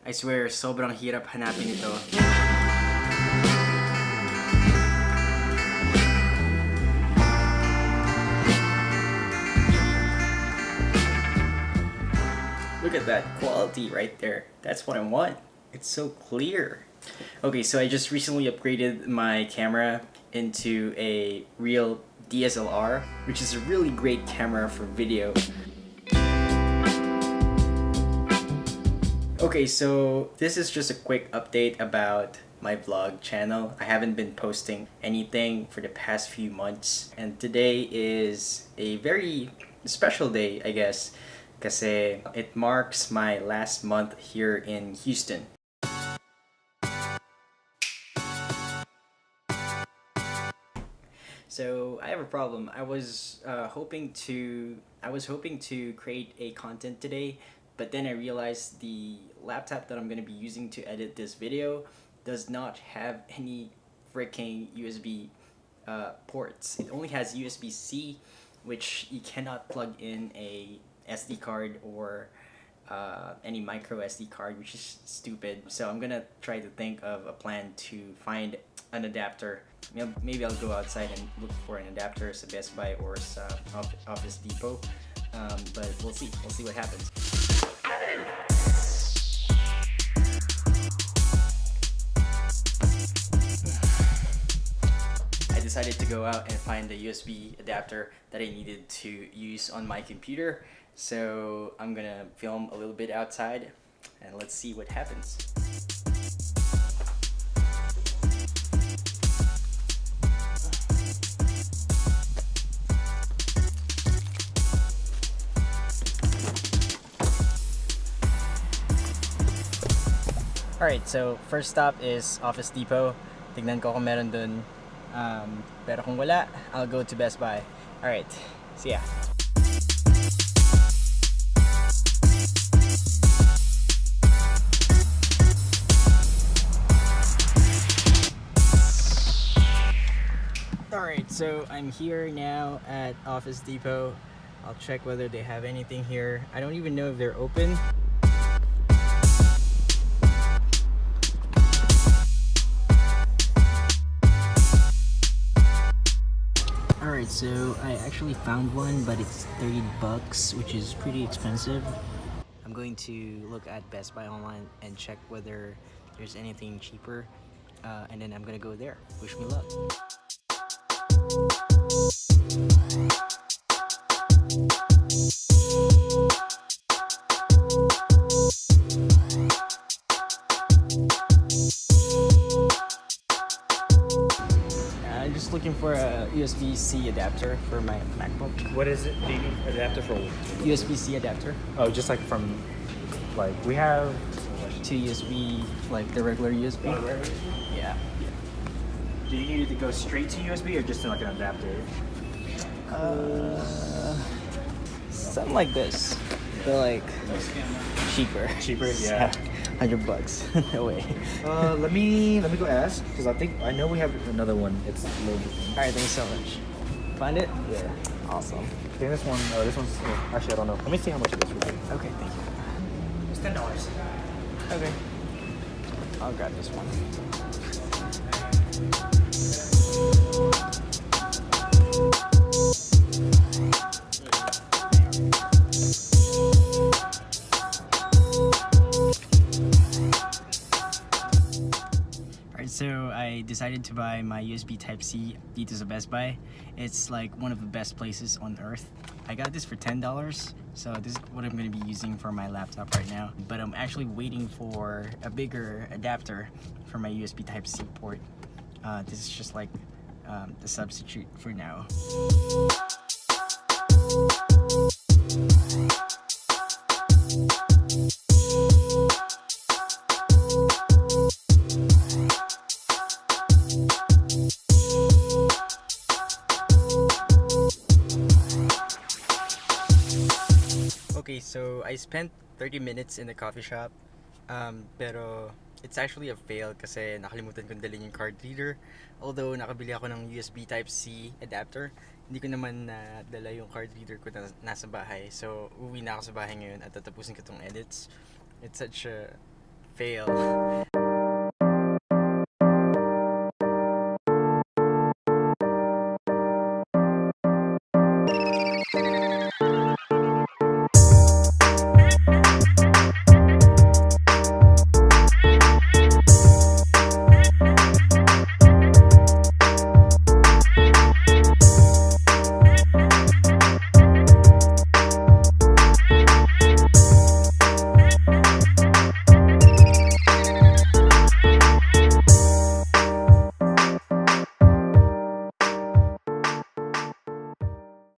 I swear, sobrang hirap hanapin ito. Look at that quality right there. That's what I want. It's so clear. Okay, so I just recently upgraded my camera into a real DSLR, which is a really great camera for video. Okay, so this is just a quick update about my vlog channel. I haven't been posting anything for the past few months, and today is a very special day, I guess, kasi it marks my last month here in Houston. So I have a problem. I was hoping to create a content today, but then I realized the laptop that I'm gonna be using to edit this video does not have any freaking USB ports. It only has USB-C, which you cannot plug in a SD card or any micro SD card, which is stupid. So I'm gonna try to think of a plan to find an adapter. Maybe I'll go outside and look for an adapter at Best Buy or Office Depot. But we'll see. We'll see what happens. I decided to go out and find the USB adapter that I needed to use on my computer. So I'm gonna film a little bit outside and let's see what happens. Alright, so first stop is Office Depot. Tignan ko kung meron dun. Pero kung wala, I'll go to Best Buy. Alright, see ya. Alright, so I'm here now at Office Depot. I'll check whether they have anything here. I don't even know if they're open. Alright, so I actually found one, but it's $30, which is pretty expensive. I'm going to look at Best Buy online and check whether there's anything cheaper, and then I'm gonna go there. Wish me luck. I'm just looking for a USB-C adapter for my MacBook. What is it? Do you need an adapter for? USB-C adapter Oh, just like from, like we have to USB, like the regular USB. Yeah. Do you need it to go straight to USB or just like an adapter? Something like this. They're like cheaper. Cheaper, yeah. $100. No way. Let me go ask because I know we have another one. It's a little different. All right, thanks so much. Find it? Yeah. Awesome. I think this one's actually I don't know. Let me see how much it is. Okay, thank you. It's $10. Okay. I'll grab this one. So I decided to buy my USB Type-C dito sa Best Buy. It's like one of the best places on earth. I got this for $10, so this is what I'm going to be using for my laptop right now. But I'm actually waiting for a bigger adapter for my USB Type-C port. This is just like the substitute for now. Okay, so I spent 30 minutes in the coffee shop, pero it's actually a fail kasi nakalimutan kong dalhin yung card reader. Although nakabili ako ng USB Type-C adapter, hindi ko naman nadala yung card reader ko na nasa bahay. So uwi na ako sa bahay ngayon at tatapusin ko tong edits. It's such a Fail.